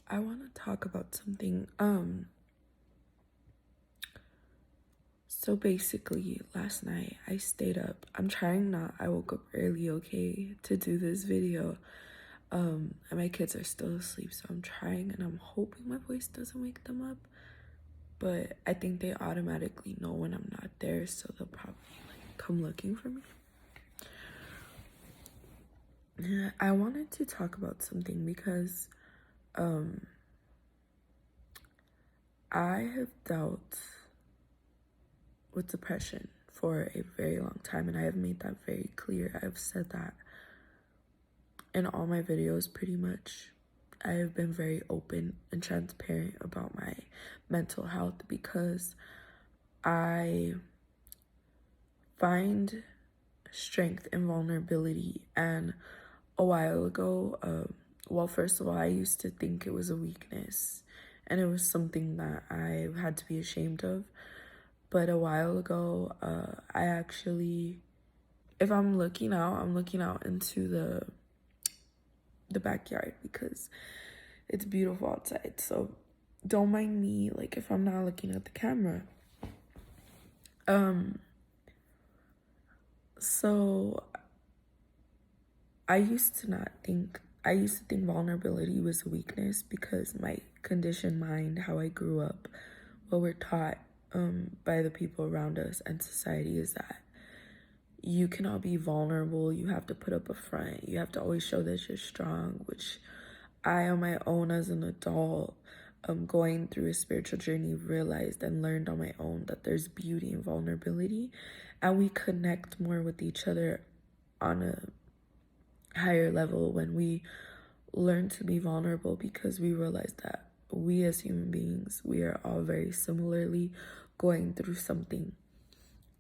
I want to talk about something. So basically, last night I stayed up. I'm trying not. I woke up early, okay, to do this video. And my kids are still asleep, so I'm trying and I'm hoping my voice doesn't wake them up. But I think they automatically know when I'm not there, so they'll probably come looking for me. I wanted to talk about something because I have dealt with depression for a very long time, and I have made that very clear. I've said that in all my videos pretty much. I have been very open and transparent about my mental health because I find strength in vulnerability. And a while ago, well, first of all, I used to think it was a weakness and it was something that I had to be ashamed of. But a while ago, I actually, if I'm looking out into the backyard because it's beautiful outside. So don't mind me, like, if I'm not looking at the camera. So I used to think vulnerability was a weakness because my conditioned mind, how I grew up, what we're taught by the people around us and society is that you cannot be vulnerable. You have to put up a front. You have to always show that you're strong, which I, on my own as an adult, going through a spiritual journey, realized and learned on my own that there's beauty in vulnerability, and we connect more with each other on a higher level when we learn to be vulnerable, because we realize that we as human beings, we are all very similarly going through something.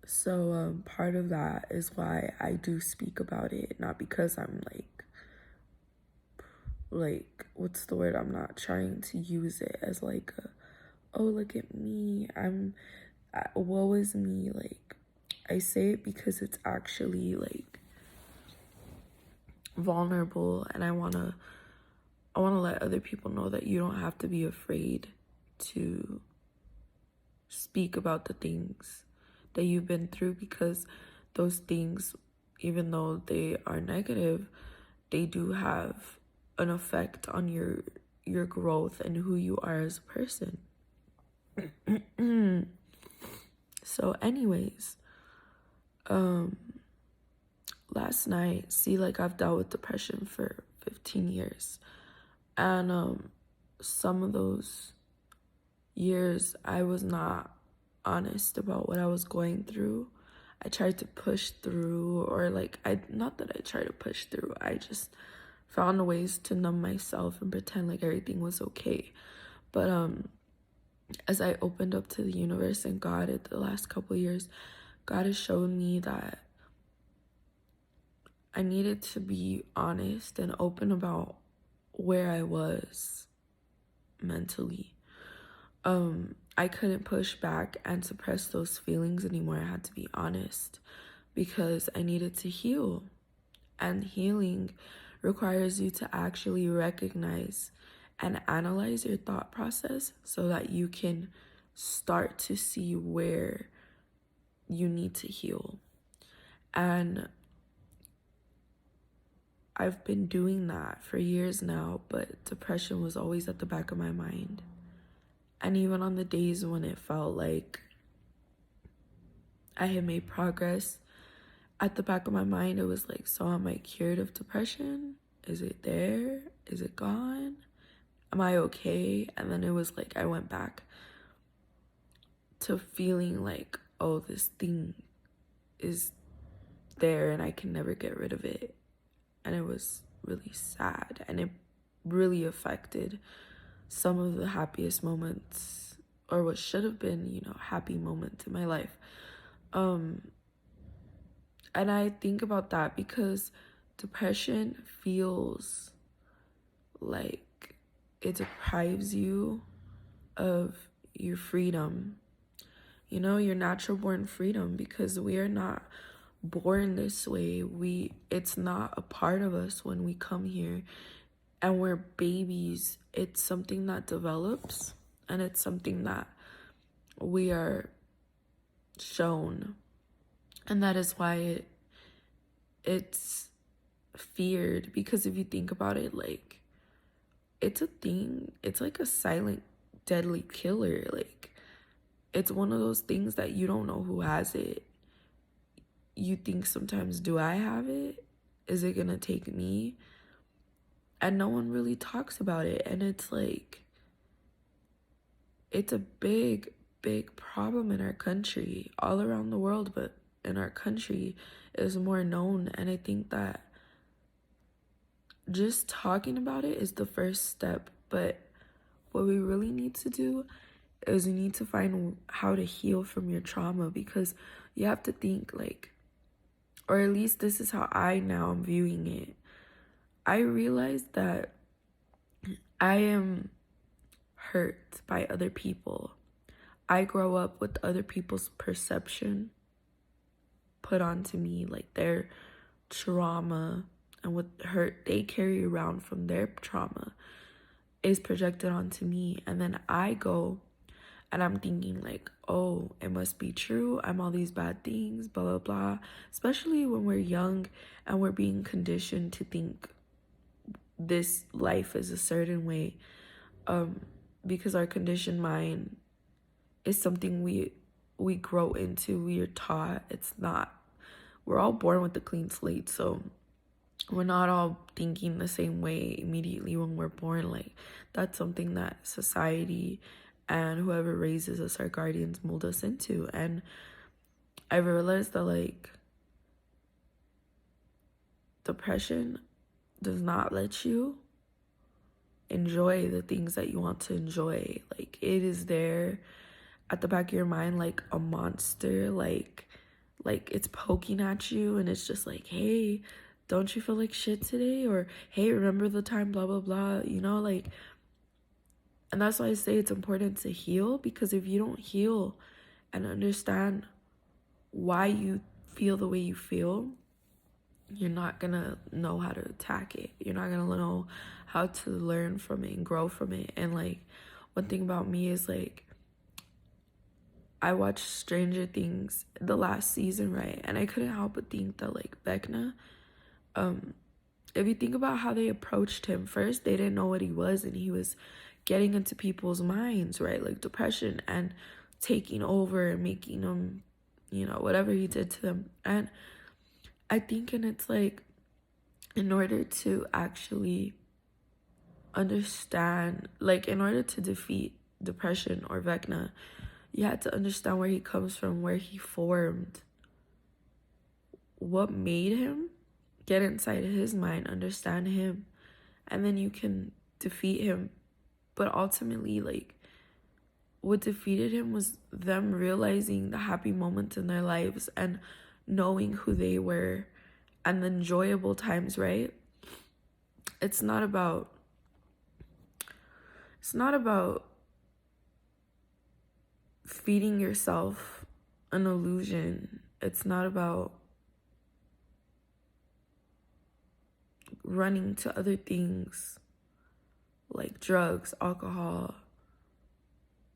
So part of that is why I do speak about it, not because I'm like what's the word, I'm not trying to use it as like oh, look at me, woe is me. Like, I say it because it's actually like vulnerable, and I want to let other people know that you don't have to be afraid to speak about the things that you've been through, because those things, even though they are negative, they do have an effect on your growth and who you are as a person. So anyways, last night, see, like, I've dealt with depression for 15 years, and some of those years I was not honest about what I was going through. I tried to push through, or like, not that I tried to push through, I just found ways to numb myself and pretend like everything was okay. But as I opened up to the universe and God at the last couple of years, God has shown me that I needed to be honest and open about where I was mentally. I couldn't push back and suppress those feelings anymore. I had to be honest because I needed to heal. And healing requires you to actually recognize and analyze your thought process so that you can start to see where you need to heal. And I've been doing that for years now, but depression was always at the back of my mind. And even on the days when it felt like I had made progress, at the back of my mind, it was like, so am I cured of depression? Is it there? Is it gone? Am I okay? And then it was like I went back to feeling like, oh, this thing is there and I can never get rid of it. And it was really sad, and it really affected some of the happiest moments, or what should have been, happy moments in my life. And I think about that because depression feels like it deprives you of your freedom, your natural born freedom, because we are not born this way. It's not a part of us when we come here. and we're babies, it's something that develops, and it's something that we are shown. And that is why it's feared, because if you think about it, like, it's a thing. It's like a silent, deadly killer. Like, it's one of those things that you don't know who has it. You think sometimes, do I have it? Is it gonna take me? And no one really talks about it. And it's like, it's a big, big problem in our country, all around the world, but in our country is more known. And I think that just talking about it is the first step. But what we really need to do is we need to find how to heal from your trauma, because you have to think, like, or at least this is how I now am viewing it. I realized that I am hurt by other people. I grow up with other people's perception put onto me, like their trauma and what hurt they carry around from their trauma is projected onto me. And then I go and I'm thinking like, oh, it must be true. I'm all these bad things, blah, blah, blah. Especially when we're young and we're being conditioned to think this life is a certain way. Because our conditioned mind is something we grow into, we are taught. It's not, we're all born with a clean slate, so we're not all thinking the same way immediately when we're born. Like, that's something that society and whoever raises us, our guardians, mold us into. And I realized that, like, depression does not let you enjoy the things that you want to enjoy. Like, it is there at the back of your mind, like a monster, like it's poking at you, and it's just like, hey, don't you feel like shit today? Or, hey, remember the time, blah, blah, blah, you know, like. And that's why I say it's important to heal, because if you don't heal and understand why you feel the way you feel, you're not gonna know how to attack it. You're not gonna know how to learn from it and grow from it. And like, one thing about me is, like, I watched Stranger Things the last season, right? And I couldn't help but think that, like, Vecna, if you think about how they approached him, first they didn't know what he was, and he was getting into people's minds, right? Like depression, and taking over and making them, you know, whatever he did to them. And I think, and it's like, in order to actually understand, like, in order to defeat depression or Vecna, you had to understand where he comes from, where he formed, what made him, get inside his mind, understand him, and then you can defeat him. But ultimately, like, what defeated him was them realizing the happy moments in their lives and knowing who they were and the enjoyable times, right? It's not about feeding yourself an illusion. It's not about running to other things like drugs, alcohol,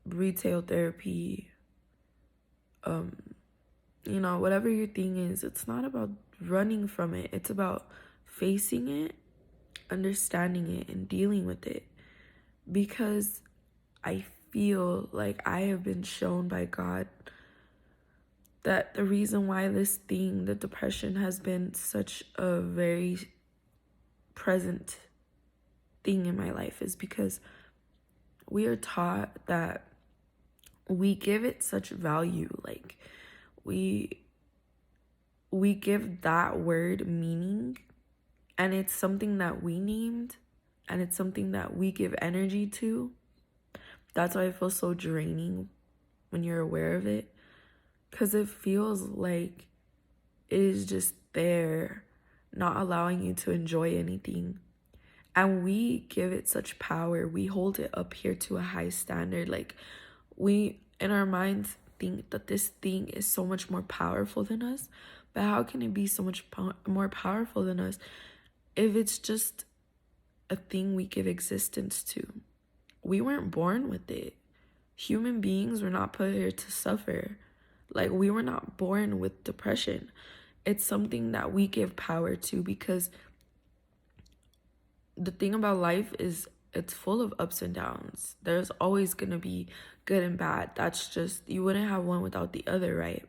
retail therapy, you know, whatever your thing is. It's not about running from it. It's about facing it, understanding it, and dealing with it. Because I feel like I have been shown by God that the reason why this thing, the depression, has been such a very present thing in my life is because we are taught that we give it such value. Like, we give that word meaning, and it's something that we named, and it's something that we give energy to. That's why it feels so draining when you're aware of it, because it feels like it is just there, not allowing you to enjoy anything. And we give it such power. We hold it up here to a high standard. Like, we, in our minds, think that this thing is so much more powerful than us. But how can it be so much more powerful than us if it's just a thing we give existence to. We weren't born with it. Human beings were not put here to suffer. Like, we were not born with depression. It's something that we give power to, because the thing about life is it's full of ups and downs. There's always going to be good and bad. That's just, you wouldn't have one without the other, right?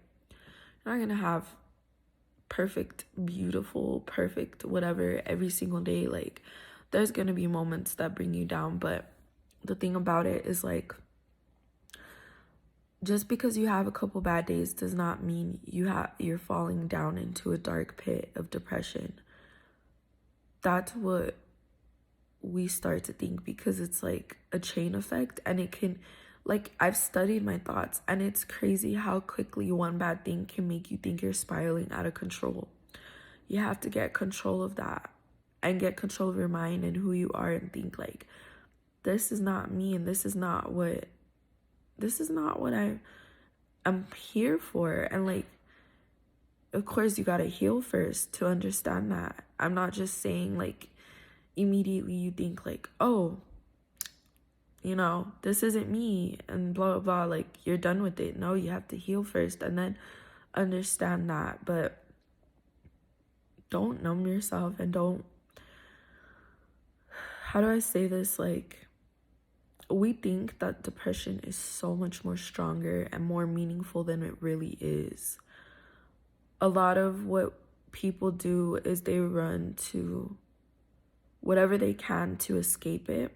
You're not going to have perfect, beautiful, perfect, whatever every single day. Like, there's going to be moments that bring you down. But the thing about it is, like, just because you have a couple bad days does not mean you're falling down into a dark pit of depression. That's what we start to think, because it's like a chain effect, and it can, like, I've studied my thoughts, and it's crazy how quickly one bad thing can make you think you're spiraling out of control. You have to get control of that and get control of your mind and who you are, and think like, this is not me, and this is not what I'm here for. And like, of course you gotta heal first to understand that. I'm not just saying like immediately you think like, oh, you know, this isn't me and blah, blah, blah, like you're done with it. No, you have to heal first and then understand that. But don't numb yourself, and don't, how do I say this? Like, we think that depression is so much more stronger and more meaningful than it really is. A lot of what people do is they run to whatever they can to escape it.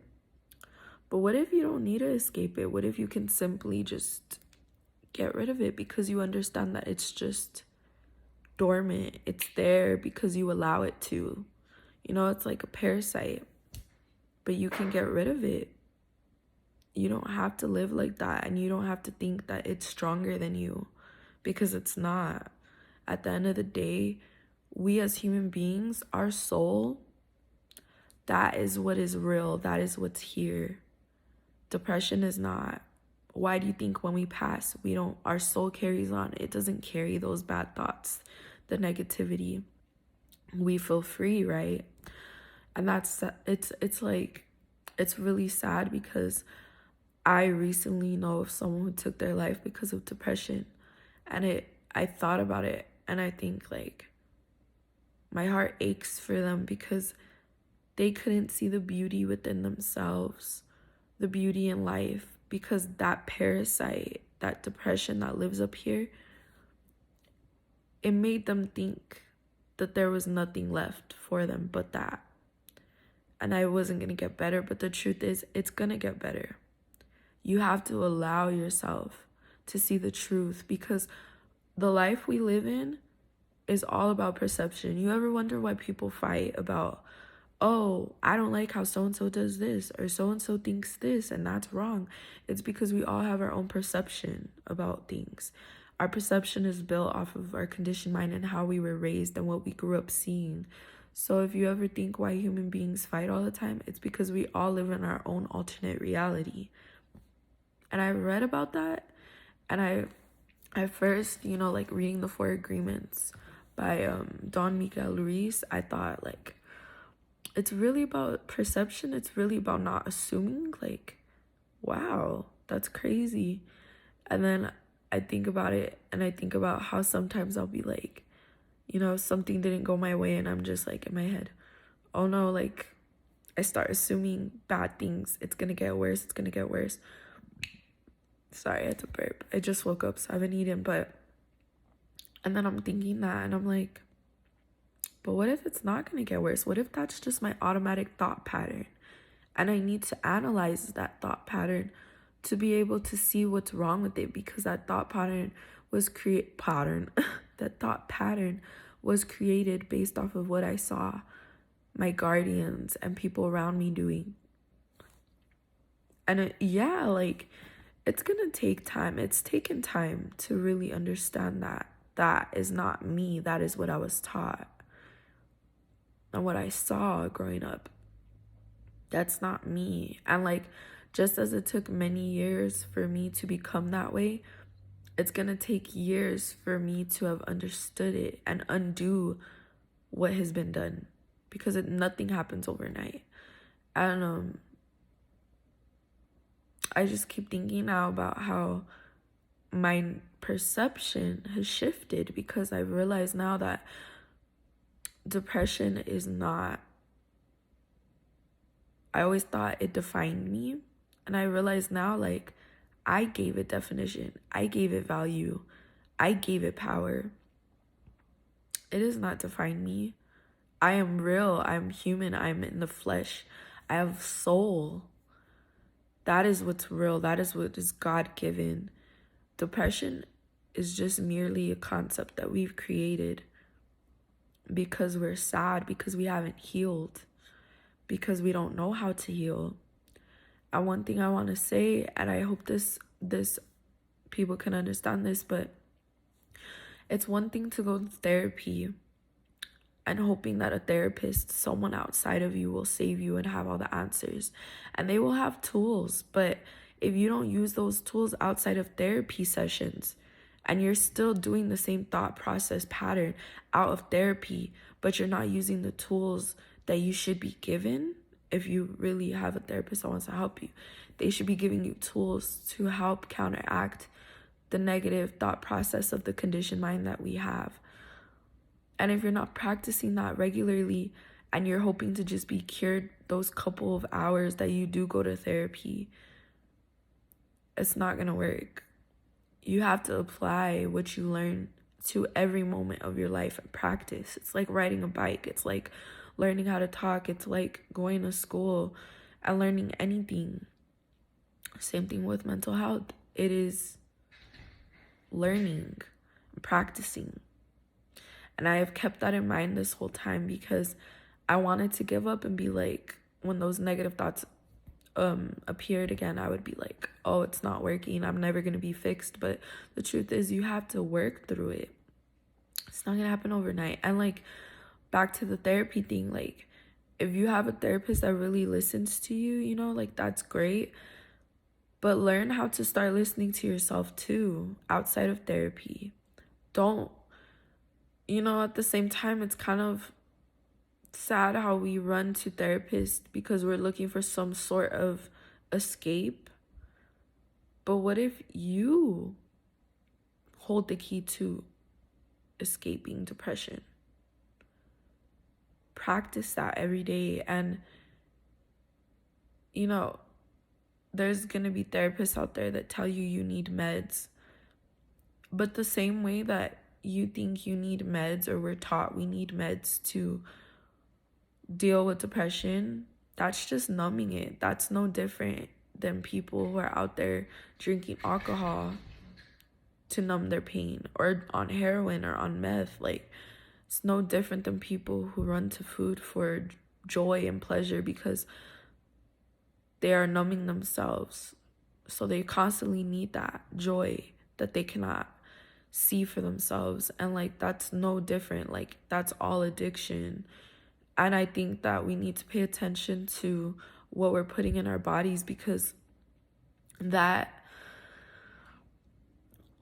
But what if you don't need to escape it? What if you can simply just get rid of it, because you understand that it's just dormant? It's there because you allow it to. You know, it's like a parasite, but you can get rid of it. You don't have to live like that, and you don't have to think that it's stronger than you, because it's not. At the end of the day, we as human beings, our soul, that is what is real. That is what's here. Depression is not. Why do you think when we pass, our soul carries on? It doesn't carry those bad thoughts, the negativity. We feel free, right? And it's like, it's really sad, because I recently know of someone who took their life because of depression. And I thought about it, and I think like, my heart aches for them, because they couldn't see the beauty within themselves, the beauty in life, because that parasite, that depression that lives up here, it made them think that there was nothing left for them but that. And I wasn't going to get better, but the truth is, it's going to get better. You have to allow yourself to see the truth, because the life we live in is all about perception. You ever wonder why people fight about, oh, I don't like how so-and-so does this, or so-and-so thinks this, and that's wrong? It's because we all have our own perception about things. Our perception is built off of our conditioned mind and how we were raised and what we grew up seeing. So if you ever think why human beings fight all the time, it's because we all live in our own alternate reality. And I read about that, and I first, like reading the 4 Agreements by Don Miguel Ruiz, I thought like, it's really about perception. It's really about not assuming. Like, wow, that's crazy. And then I think about it, and I think about how sometimes I'll be like, something didn't go my way, and I'm just like in my head, oh no, like I start assuming bad things. It's gonna get worse. It's gonna get worse. Sorry, I had to burp. I just woke up, so I haven't eaten. And then I'm thinking that, and I'm like, but what if it's not going to get worse? What if that's just my automatic thought pattern? And I need to analyze that thought pattern to be able to see what's wrong with it, because that thought pattern was that thought pattern was created based off of what I saw my guardians and people around me doing. And it's gonna take time. It's taken time to really understand that that is not me. That is what I was taught and what I saw growing up. That's not me. And like, just as it took many years for me to become that way, it's gonna take years for me to have understood it and undo what has been done, because nothing happens overnight. And I just keep thinking now about how my perception has shifted, because I realize now that depression is not, I always thought it defined me. And I realize now, like, I gave it definition, I gave it value, I gave it power. It does not define me. I am real, I'm human, I'm in the flesh, I have soul. That is what's real, that is what is God-given. Depression is just merely a concept that we've created because we're sad, because we haven't healed, because we don't know how to heal. And one thing I want to say, and I hope this people can understand this, but it's one thing to go to therapy and hoping that a therapist, someone outside of you, will save you and have all the answers. And they will have tools, but if you don't use those tools outside of therapy sessions, and you're still doing the same thought process pattern out of therapy, but you're not using the tools that you should be given, if you really have a therapist that wants to help you, they should be giving you tools to help counteract the negative thought process of the conditioned mind that we have. And if you're not practicing that regularly and you're hoping to just be cured those couple of hours that you do go to therapy, it's not going to work. You have to apply what you learn to every moment of your life and practice. It's like riding a bike. It's like learning how to talk. It's like going to school and learning anything. Same thing with mental health. It is learning and practicing. And I have kept that in mind this whole time, because I wanted to give up and be like, when those negative thoughts appeared again, I would be like, oh, it's not working, I'm never going to be fixed. But the truth is, you have to work through it. It's not going to happen overnight. And like, back to the therapy thing, like, if you have a therapist that really listens to you, you know, like, that's great. But learn how to start listening to yourself too, outside of therapy. Don't, you know, at the same time, it's kind of sad how we run to therapists because we're looking for some sort of escape. But what if you hold the key to escaping depression? Practice that every day. And, you know, there's going to be therapists out there that tell you you need meds. But the same way that you think you need meds, or we're taught we need meds to deal with depression, that's just numbing it. That's no different than people who are out there drinking alcohol to numb their pain, or on heroin or on meth. Like, it's no different than people who run to food for joy and pleasure because they are numbing themselves. So they constantly need that joy that they cannot see for themselves. And like, that's no different. Like, that's all addiction. And I think that we need to pay attention to what we're putting in our bodies, because that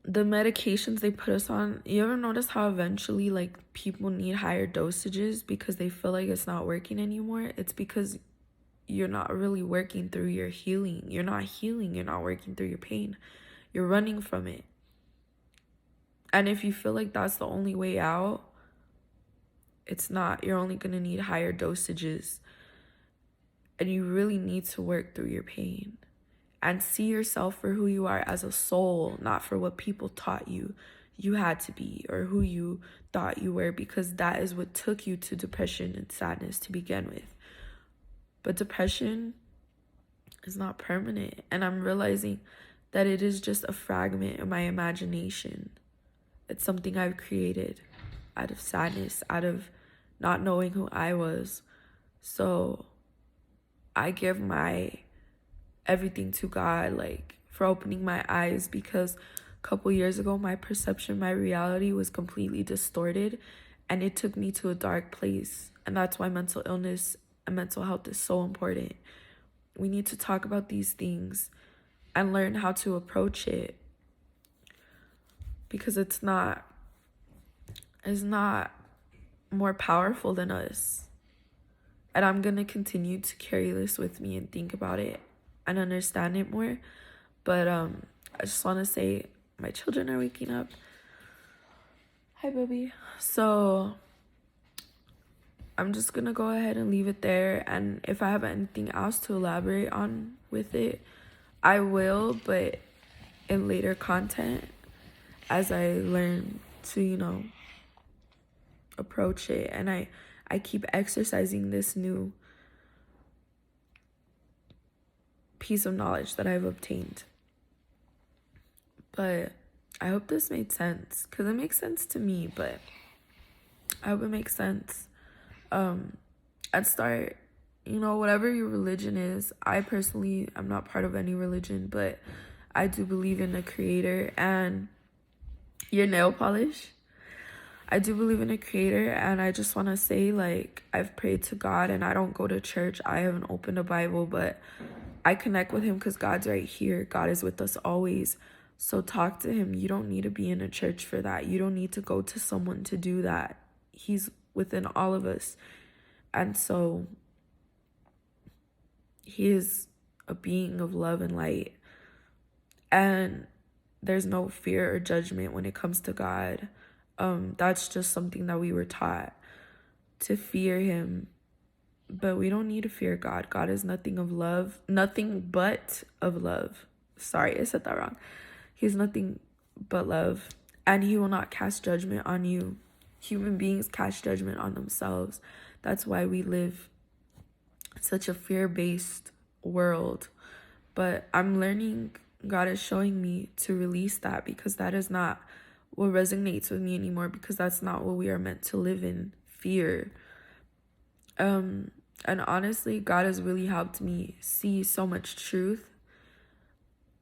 the medications they put us on, you ever notice how eventually like people need higher dosages because they feel like it's not working anymore? It's because you're not really working through your healing. You're not healing. You're not working through your pain. You're running from it. And if you feel like that's the only way out, it's not. You're only going to need higher dosages. And you really need to work through your pain and see yourself for who you are as a soul, not for what people taught you had to be, or who you thought you were, because that is what took you to depression and sadness to begin with. But depression is not permanent. And I'm realizing that it is just a fragment of my imagination. It's something I've created out of sadness, out of not knowing who I was. So I give my everything to God, like, for opening my eyes, because a couple years ago, my perception, my reality was completely distorted, and it took me to a dark place. And that's why mental illness and mental health is so important. We need to talk about these things and learn how to approach it, because it's not more powerful than us. And I'm going to continue to carry this with me and think about it and understand it more. But I just want to say my children are waking up. Hi, baby. So I'm just going to go ahead and leave it there. And if I have anything else to elaborate on with it, I will, but in later content as I learn to, approach it. And I keep exercising this new piece of knowledge that I've obtained. But I hope this made sense, because it makes sense to me, but I hope it makes sense. I'd start, whatever your religion is. I personally am not part of any religion, but I do believe in a creator. And your nail polish, I do believe in a creator. And I just want to say, like, I've prayed to God, and I don't go to church. I haven't opened a Bible, but I connect with him because God's right here. God is with us always. So talk to him. You don't need to be in a church for that. You don't need to go to someone to do that. He's within all of us. And so he is a being of love and light. And there's no fear or judgment when it comes to God. That's just something that we were taught, to fear him. But we don't need to fear God. God is nothing but of love. Sorry, I said that wrong. He's nothing but love. And he will not cast judgment on you. Human beings cast judgment on themselves. That's why we live such a fear-based world. But I'm learning, God is showing me to release that, because that is not what resonates with me anymore, because that's not what we are meant to live in, fear. And honestly, God has really helped me see so much truth,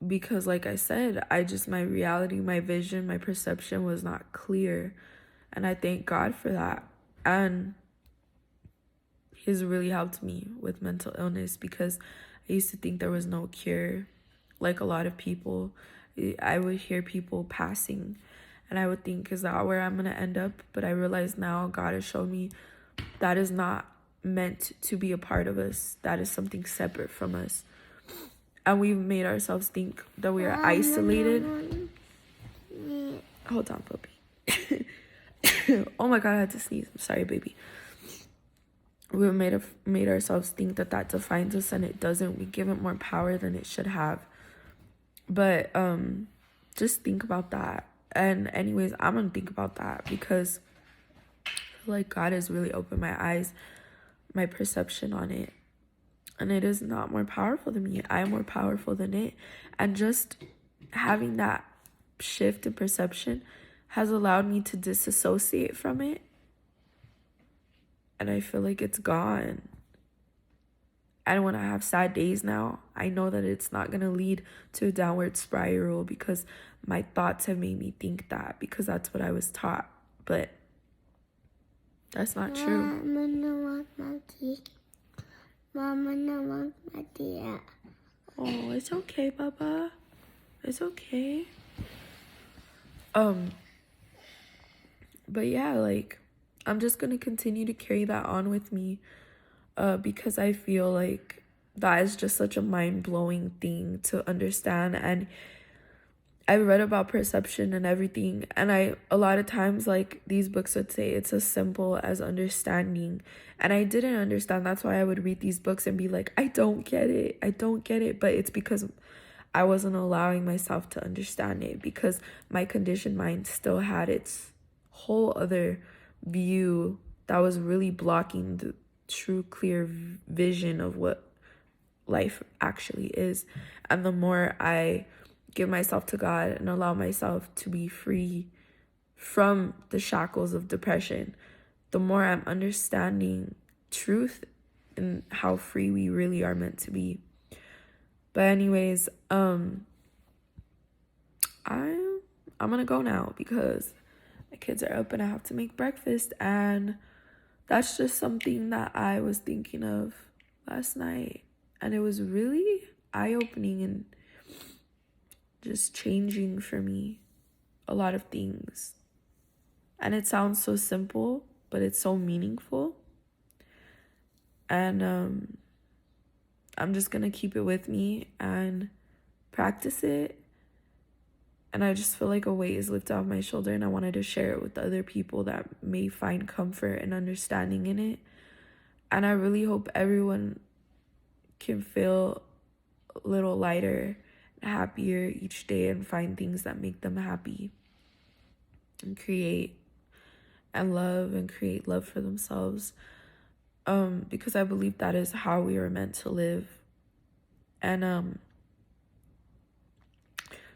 because like I said, my reality, my vision, my perception was not clear. And I thank God for that. And he's really helped me with mental illness, because I used to think there was no cure. Like a lot of people, I would hear people passing, and I would think, is that where I'm going to end up? But I realize now God has shown me that is not meant to be a part of us. That is something separate from us. And we've made ourselves think that we are isolated. Hold on, puppy. Oh my God, I had to sneeze. I'm sorry, baby. We've made ourselves think that defines us, and it doesn't. We give it more power than it should have. But just think about that. And anyways, I'm gonna think about that, because I feel like God has really opened my eyes, my perception on it. And it is not more powerful than me. I am more powerful than it. And just having that shift in perception has allowed me to disassociate from it. And I feel like it's gone. And when I have sad days now, I know that it's not going to lead to a downward spiral, because my thoughts have made me think that, because that's what I was taught. But that's not true. Mama, no want my tea. Oh, it's okay, Baba. It's okay. But yeah, like, I'm just gonna continue to carry that on with me, because I feel like that is just such a mind-blowing thing to understand. And I read about perception and everything, and a lot of times, like, these books would say it's as simple as understanding, and I didn't understand. That's why I would read these books and be like, I don't get it. But it's because I wasn't allowing myself to understand it, because my conditioned mind still had its whole other view that was really blocking the true clear vision of what life actually is. And the more I give myself to God and allow myself to be free from the shackles of depression, the more I'm understanding truth and how free we really are meant to be. But anyways, I'm gonna go now, because my kids are up and I have to make breakfast. And that's just something that I was thinking of last night, and it was really eye-opening and just changing for me a lot of things. And it sounds so simple, but it's so meaningful. And I'm just gonna keep it with me and practice it. And I just feel like a weight is lifted off my shoulder, and I wanted to share it with other people that may find comfort and understanding in it. And I really hope everyone can feel a little lighter and happier each day and find things that make them happy and create and create love for themselves. Because I believe that is how we are meant to live. And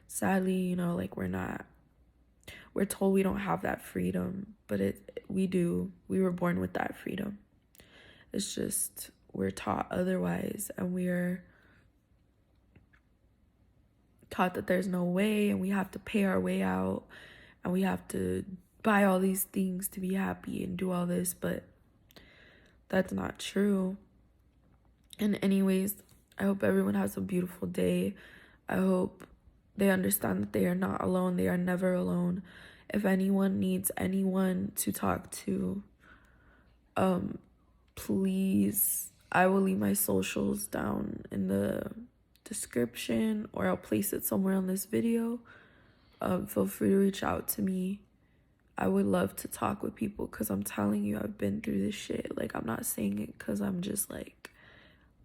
sadly, you know, like we're told we don't have that freedom, but we do. We were born with that freedom. It's just we're taught otherwise, and we are taught that there's no way, and we have to pay our way out, and we have to buy all these things to be happy and do all this, but that's not true. And anyways, I hope everyone has a beautiful day. I hope they understand that they are not alone. They are never alone. If anyone needs anyone to talk to, please, I will leave my socials down in the description, or I'll place it somewhere on this video. Feel free to reach out to me. I would love to talk with people, because I'm telling you, I've been through this shit. Like, I'm not saying it because I'm just like,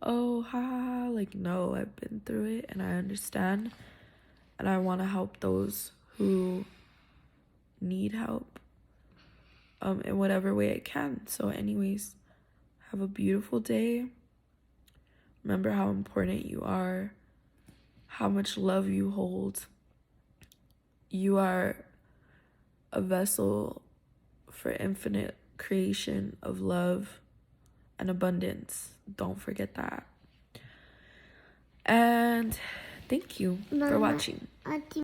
oh, ha, ha, ha. Like, no, I've been through it and I understand. And I want to help those who need help in whatever way I can. So anyways, have a beautiful day. Remember how important you are, how much love you hold. You are a vessel for infinite creation of love and abundance. Don't forget that. And thank you for watching.